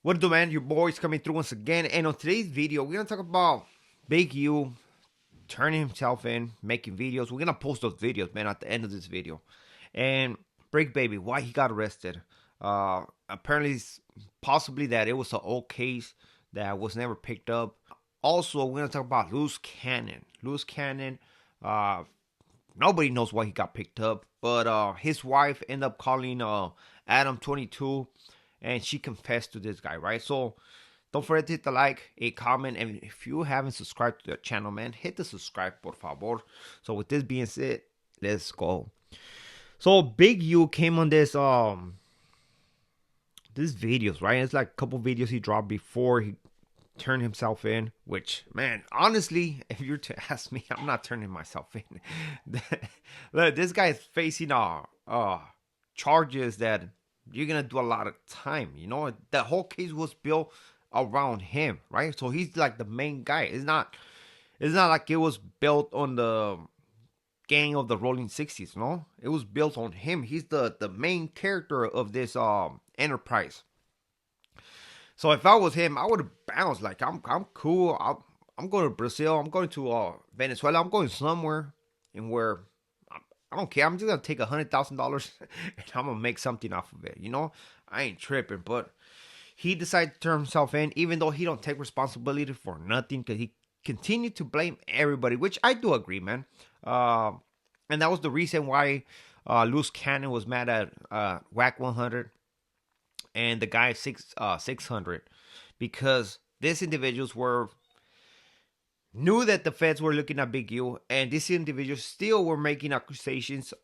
What do, man? Your boy's coming through once again. And on today's video, we're gonna talk about Big U turning himself in, making videos. We're gonna post those videos, man, at the end of this video. And Break Baby, why he got arrested. Apparently, possibly that it was an old case that was never picked up. Also, we're gonna talk about Loose Cannon. Loose Cannon, uh, nobody knows why he got picked up, but his wife ended up calling Adam 22, and she confessed to this guy, right? So don't forget to hit the like, a comment, and if you haven't subscribed to the channel, man, hit the subscribe, por favor. So with this being said, let's go. So Big U came on this videos, right? It's like a couple videos he dropped before he turned himself in, which, man, honestly, if you're to ask me, I'm not turning myself in. Look, this guy is facing charges that you're gonna do a lot of time. You know, the whole case was built around him, right? So he's like the main guy. It's not like it was built on the gang of the Rolling 60s, no? It was built on him. He's the main character of this enterprise. So if I was him, I would have bounced. Like I'm cool. I'm going to Brazil. I'm going to Venezuela. I'm going somewhere and where I don't care. I'm just gonna take $100,000 and I'm gonna make something off of it. You know, I ain't tripping. But he decided to turn himself in, even though he don't take responsibility for nothing, because he continued to blame everybody, which I do agree, man. And that was the reason why Loose Cannon was mad at Whack 100 and the guy 600, because these individuals were knew that the feds were looking at Big U, and these individuals still were making accusations,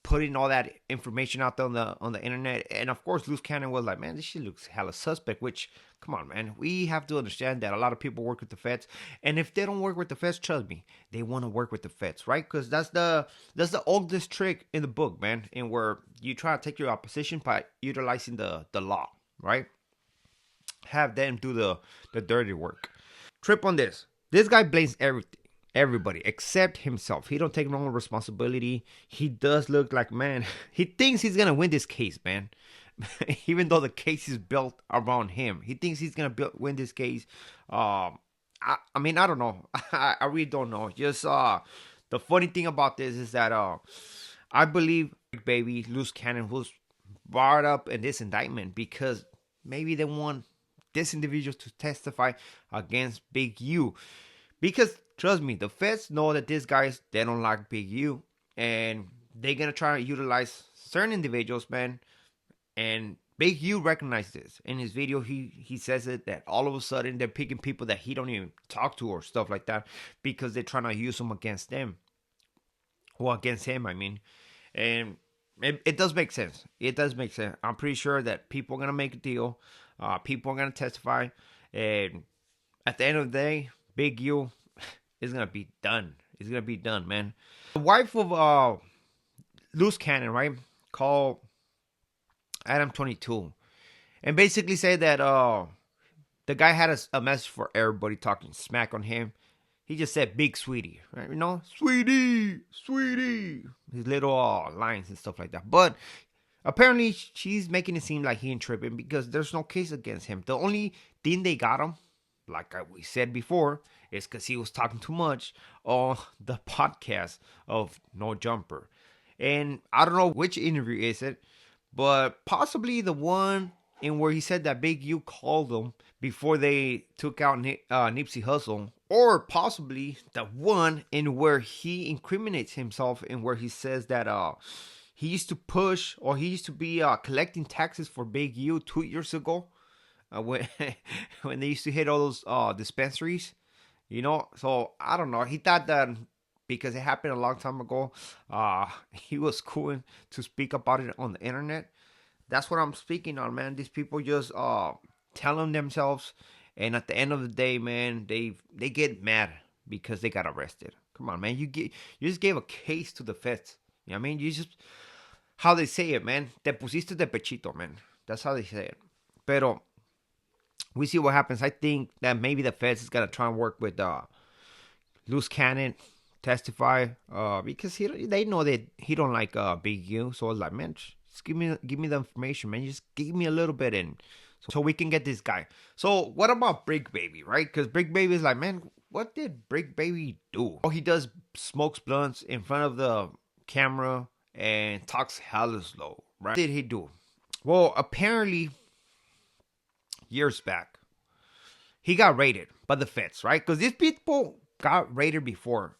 putting all that information out there on the internet. And of course, Loose Cannon was like, "Man, this shit looks hella suspect." Which, come on, man, we have to understand that a lot of people work with the feds, and if they don't work with the feds, trust me, they want to work with the feds, right? Because that's the oldest trick in the book, man, and where you try to take your opposition by utilizing the law, right? Have them do the dirty work. Trip on this. This guy blames everybody except himself. He don't take no responsibility. He does look like, man, he thinks he's gonna win this case, man. Even though the case is built around him, he thinks he's gonna win this case. I mean, I don't know. I really don't know. Just the funny thing about this is that I believe Baby Loose Cannon was brought up in this indictment because maybe they want this individual to testify against Big U. Because trust me, the feds know that these guys, they don't like Big U, and they're gonna try to utilize certain individuals, man. And Big U recognized this in his video. He says it that all of a sudden they're picking people that he don't even talk to or stuff like that because they're trying to use them against them, or against him, I mean. And it does make sense. It does make sense. I'm pretty sure that people are gonna make a deal. People are gonna testify, and at the end of the day, Big U is gonna be done. It's gonna be done, man. The wife of Loose Cannon, right, called Adam 22, and basically said that the guy had a message for everybody talking smack on him. He just said "big sweetie," right? You know, sweetie, sweetie. His little lines and stuff like that. But apparently, she's making it seem like he ain't tripping because there's no case against him. The only thing they got him, like we said before, is because he was talking too much on the podcast of No Jumper. And I don't know which interview is it, but possibly the one in where he said that Big U called him before they took out Nipsey Hussle, or possibly the one in where he incriminates himself and where he says that he used to push, or he used to be collecting taxes for Big U 2 years ago, when when they used to hit all those dispensaries, you know. So I don't know. He thought that because it happened a long time ago, he was cool to speak about it on the internet. That's what I'm speaking on, man. These people just telling themselves, and at the end of the day, man, they get mad because they got arrested. Come on, man. You just gave a case to the feds. You know what I mean? You just, how they say it, man. Te pusiste de pechito, man. That's how they say it. Pero we see what happens. I think that maybe the feds is gonna try and work with Loose Cannon, testify, because they know that he don't like Big U. So I was like, man, just give me the information, man. Just give me a little bit, and so we can get this guy. So what about Brick Baby, right? Because Brick Baby is like, man, what did Brick Baby do? All he does smokes blunts in front of the camera and talks hella slow, right? What did he do? Well, apparently, years back, he got raided by the feds, right? Because these people got raided before.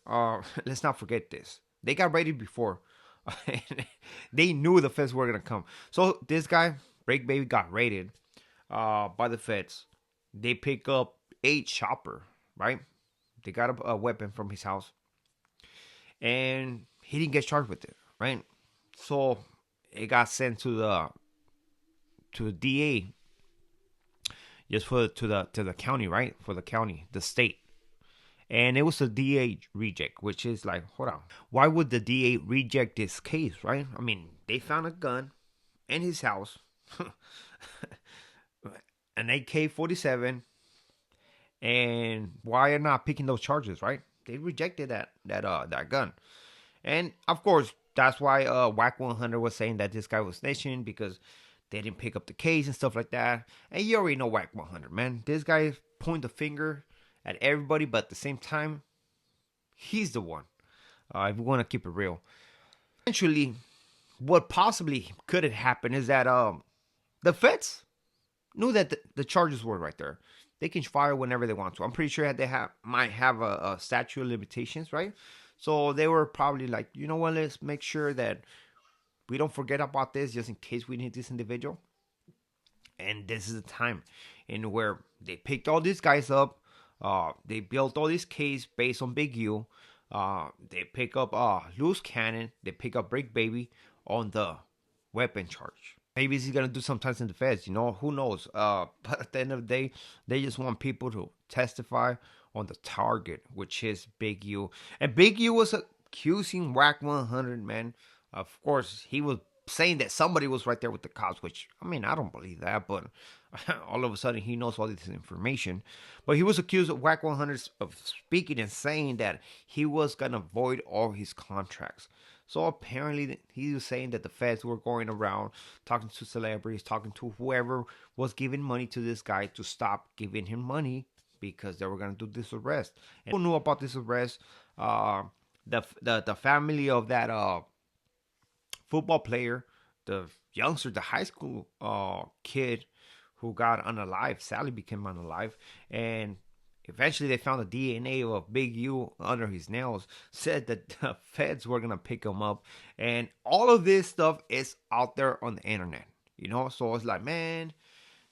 Let's not forget this. They got raided before. They knew the feds were gonna come. So this guy, Break Baby, got raided by the feds. They pick up a chopper, right? They got a weapon from his house, and he didn't get charged with it, right? So it got sent to the DA, just to the county, right? For the county, the state. And it was a DA reject, which is like, hold on. Why would the DA reject this case, right? I mean, they found a gun in his house, an AK-47, and why are not picking those charges, right? They rejected that gun. And, of course, that's why WAC 100 was saying that this guy was snitching because they didn't pick up the case and stuff like that. And you already know WAC 100, man. This guy point the finger at everybody, but at the same time, he's the one. If we want to keep it real. Eventually, what possibly could have happened is that the feds knew that the charges were right there. They can fire whenever they want to. I'm pretty sure they might have a statute of limitations, right? So they were probably like, you know what, let's make sure that we don't forget about this just in case we need this individual. And this is the time in where they picked all these guys up. They built all this case based on Big U. They pick up Loose Cannon. They pick up Brick Baby on the weapon charge. Maybe he's gonna do sometimes in the feds, you know, who knows? But at the end of the day, they just want people to testify on the target, which is Big U. And Big U was accusing WAC 100, man. Of course, he was saying that somebody was right there with the cops, which, I mean, I don't believe that, but all of a sudden he knows all this information. But he was accused of WAC 100 of speaking and saying that he was going to void all his contracts. So apparently he was saying that the feds were going around talking to celebrities, talking to whoever was giving money to this guy to stop giving him money because they were going to do this arrest. And who knew about this arrest? The family of that football player, the youngster, the high school kid who got unalive, sadly became unalive, and eventually they found the DNA of Big U under his nails, said that the feds were going to pick him up, and all of this stuff is out there on the internet, you know. So it's like, man,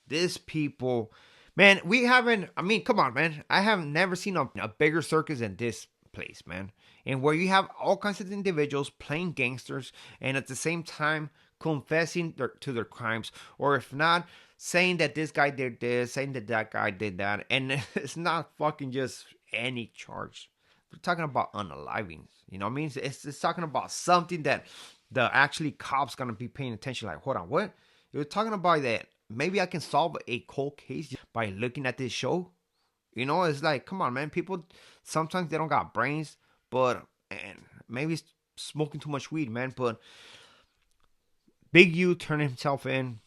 these people, man, we haven't, I mean, come on, man, I have never seen a bigger circus than this place, man. And where you have all kinds of individuals playing gangsters and at the same time confessing to their crimes, or if not, saying that this guy did this, saying that that guy did that. And it's not fucking just any charge. We're talking about unalivings, you know what I mean? It's talking about something that the actually cops gonna be paying attention. Like, hold on, what? You're talking about that maybe I can solve a cold case by looking at this show? You know, it's like, come on, man. People, sometimes they don't got brains, but, and maybe it's smoking too much weed, man. But Big U turned himself in.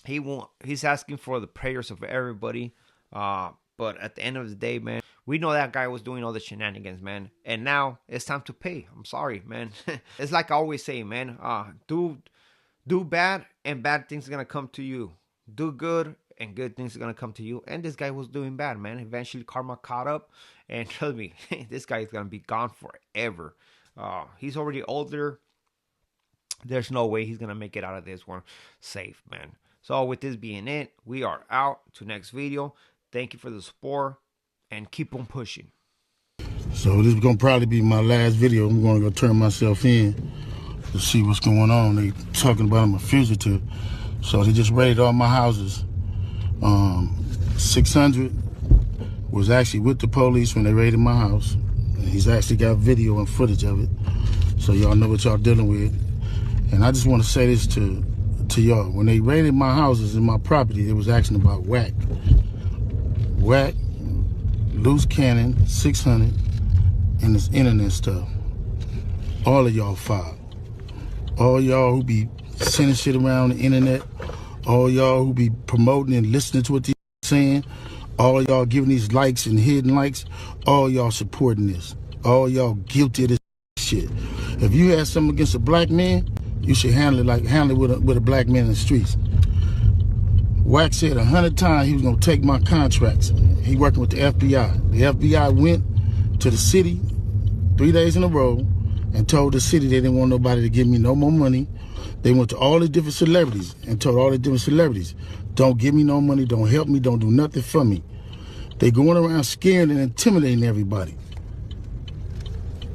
He's asking for the prayers of everybody. But at the end of the day, man, we know that guy was doing all the shenanigans, man. And now it's time to pay. I'm sorry, man. It's like I always say, man. Do bad and bad things are going to come to you. Do good and good things are going to come to you. And this guy was doing bad, man. Eventually karma caught up. And trust me, this guy is going to be gone forever. He's already older. There's no way he's going to make it out of this one safe, man. So with this being it, we are out to next video. Thank you for the support and keep on pushing. So this is going to probably be my last video. I'm going to go turn myself in to see what's going on. They talking about I'm a fugitive. So they just raided all my houses. 600 was actually with the police when they raided my house. And he's actually got video and footage of it. So y'all know what y'all dealing with. And I just want to say this to y'all. When they raided my houses and my property, they was asking about WAC. WAC, Loose Cannon, 600, and this internet stuff. All of y'all filed. All y'all who be sending shit around the internet, all y'all who be promoting and listening to what these saying, all y'all giving these likes and hidden likes, all y'all supporting this. All y'all guilty of this shit. If you had something against a black man, you should handle it with a black man in the streets. Wack said 100 times he was gonna take my contracts. He working with the FBI. The FBI went to the city 3 days in a row and told the city they didn't want nobody to give me no more money. They went to all the different celebrities and told all the different celebrities, don't give me no money, don't help me, don't do nothing for me. They going around scaring and intimidating everybody.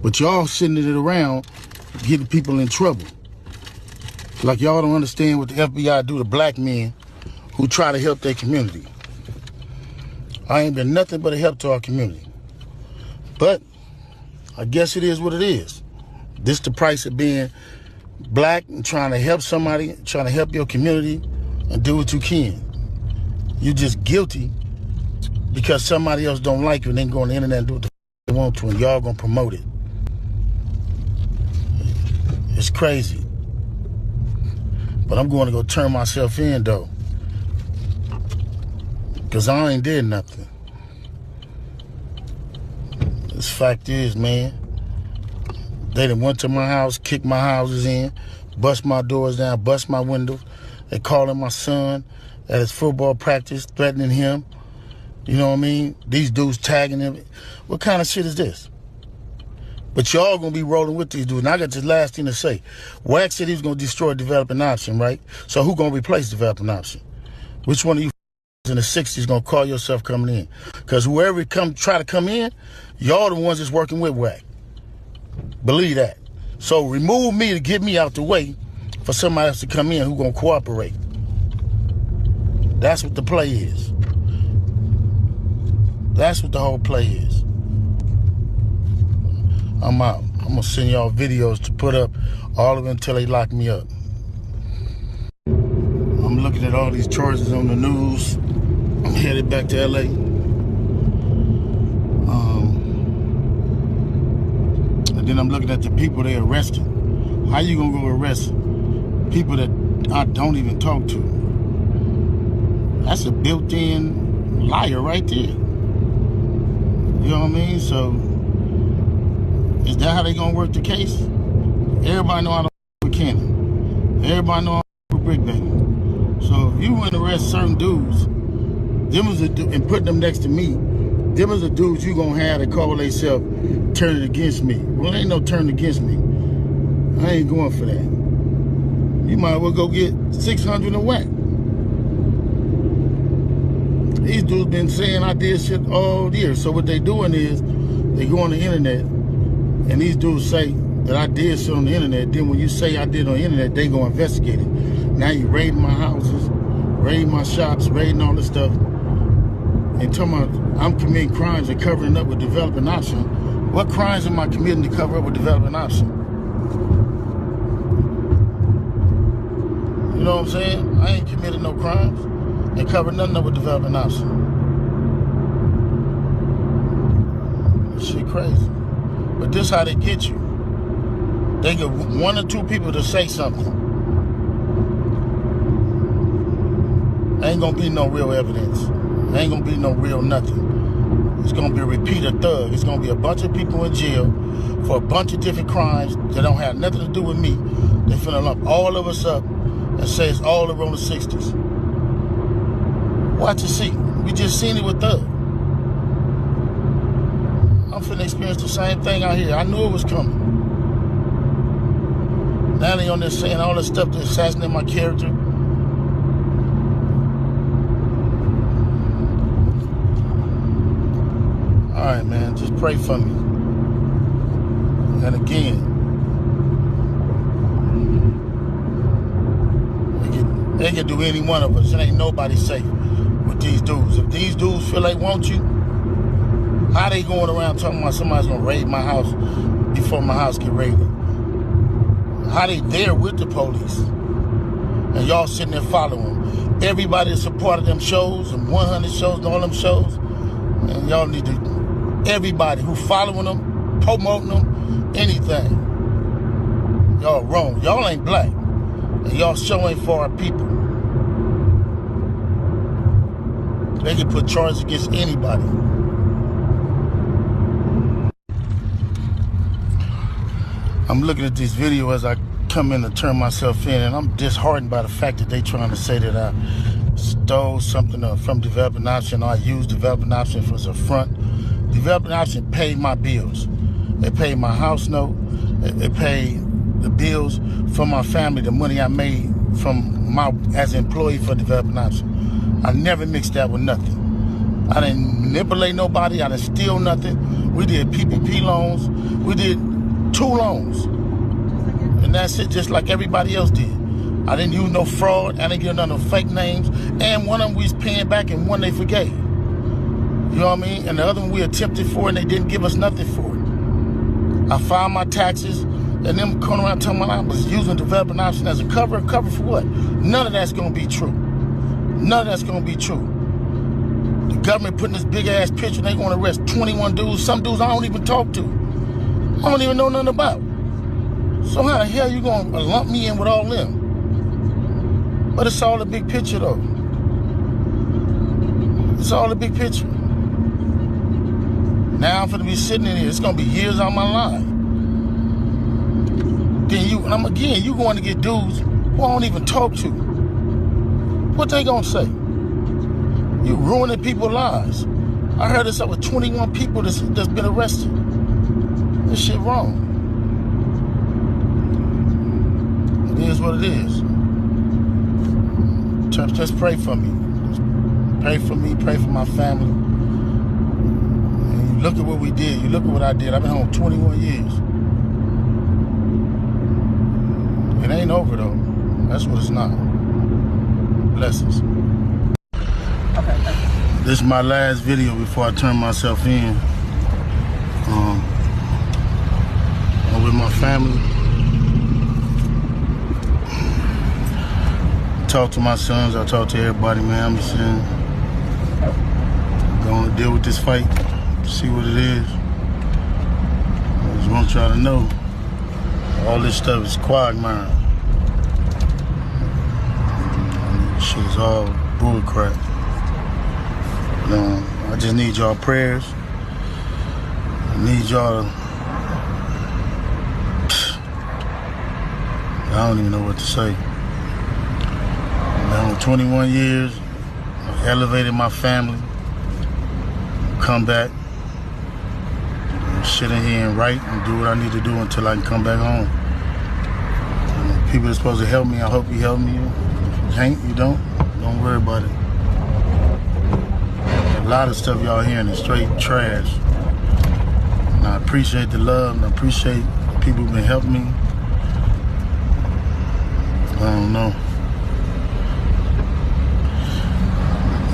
But y'all sitting it around getting people in trouble. Like y'all don't understand what the FBI do to black men who try to help their community. I ain't been nothing but a help to our community. But I guess it is what it is. This the price of being black and trying to help somebody, trying to help your community and do what you can. You just guilty because somebody else don't like you and then go on the internet and do what they want to and y'all gonna promote it. It's crazy. But I'm going to go turn myself in though. Because I ain't did nothing. This fact is, man, they done went to my house, kicked my houses in, bust my doors down, bust my windows. They calling my son at his football practice, threatening him. You know what I mean? These dudes tagging him. What kind of shit is this? But y'all gonna be rolling with these dudes. And I got this last thing to say. Wack said he was gonna destroy developing option, right? So who gonna replace developing option? Which one of you in the 60s gonna call yourself coming in? Because whoever try to come in, y'all the ones that's working with Wack. Believe that. So remove me to get me out the way for somebody else to come in who gonna cooperate. That's what the play is. That's what the whole play is. I'm out. I'm gonna send y'all videos to put up, all of them until they lock me up. I'm looking at all these charges on the news. I'm headed back to LA. And then I'm looking at the people they arrested. How you gonna go arrest people that I don't even talk to? That's a built-in liar right there. You know what I mean? So, is that how they gonna work the case? Everybody know how to with Cannon. Everybody know how to with Brick Baby. So if you want to arrest certain dudes, and put them next to me, them is the dudes you gonna have to call themselves turning against me. Well, ain't no turning against me. I ain't going for that. You might as well go get 600 and whack. These dudes been saying I did shit all year. So what they doing is they go on the internet and these dudes say that I did shit on the internet. Then when you say I did on the internet, they go investigate it. Now you raiding my houses, raiding my shops, raiding all this stuff. And talking about I'm committing crimes and covering up with developing option. What crimes am I committing to cover up with developing option? You know what I'm saying? I ain't committed no crimes and covered nothing up with developing option. This shit crazy. But this how they get you. They get one or two people to say something. Ain't gonna be no real evidence. Ain't gonna be no real nothing. It's gonna be a repeater thug. It's gonna be a bunch of people in jail for a bunch of different crimes that don't have nothing to do with me. They finna lump all of us up and say it's all around the 60s. Watch and see. We just seen it with Thug. I'm finna experience the same thing out here. I knew it was coming. Now they on there saying all this stuff to assassinate my character. Alright, man, just pray for me. And again, they can do any one of us. It ain't nobody safe with these dudes. If these dudes feel they want you, how they going around talking about somebody's gonna raid my house before my house get raided? How they there with the police? And y'all sitting there following them. Everybody that supported them shows, and 100 shows, and all them shows, and y'all need to, everybody who following them, promoting them, anything. Y'all wrong. Y'all ain't black. And y'all show ain't for our people. They can put charges against anybody. I'm looking at this video as I come in to turn myself in, and I'm disheartened by the fact that they trying to say that I stole something from Developing Option, or I used Developing Option as a front. Developing Option paid my bills. They paid my house note. They paid the bills for my family, the money I made from as an employee for Developing Option. I never mixed that with nothing. I didn't manipulate nobody. I didn't steal nothing. We did PPP loans. We did 2 loans. And that's it, just like everybody else did. I didn't use no fraud. I didn't give none of fake names. And one of them we was paying back and one they forgave. You know what I mean? And the other one we attempted for and they didn't give us nothing for it. I filed my taxes and them coming around telling me I was using Developing Option as a cover. Cover for what? None of that's going to be true. None of that's going to be true. The government putting this big ass picture, they going to arrest 21 dudes. Some dudes I don't even talk to. I don't even know nothing about. So how the hell you going to lump me in with all them? But it's all the big picture though. It's all the big picture. Now I'm finna be sitting in here. It's gonna be years out of my life. Then you going to get dudes who I don't even talk to. What they gonna say? You ruining people's lives. I heard it's over 21 people that's been arrested. This shit wrong. It is what it is. Church, just pray for me. Just pray for me, pray for my family. And you look at what we did. You look at what I did. I've been home 21 years. It ain't over though. That's what it's not. Blessings. Okay, thank you. This is my last video before I turn myself in. I'm with my family. Talk to my sons, I talk to everybody, man. I'm just saying, gonna deal with this fight, see what it is. I just want y'all to know, all this stuff is quagmire. This shit is all bull crap. I just need y'all prayers. I need y'all to, I don't even know what to say. Now, 21 years, I've elevated my family, come back, sit in here and write and do what I need to do until I can come back home. And people are supposed to help me, I hope you help me. If you can't, you don't worry about it. A lot of stuff y'all hearing is straight trash. And I appreciate the love, and I appreciate the people who've been helping me. I don't know.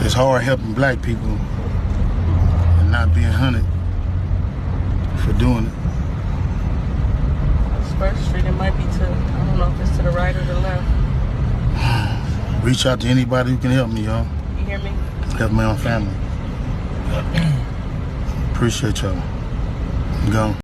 It's hard helping black people and not being hunted for doing it. It's First Street, it might be to, I don't know if it's to the right or the left. Reach out to anybody who can help me, y'all. You hear me? Help my own family. Appreciate y'all. Go.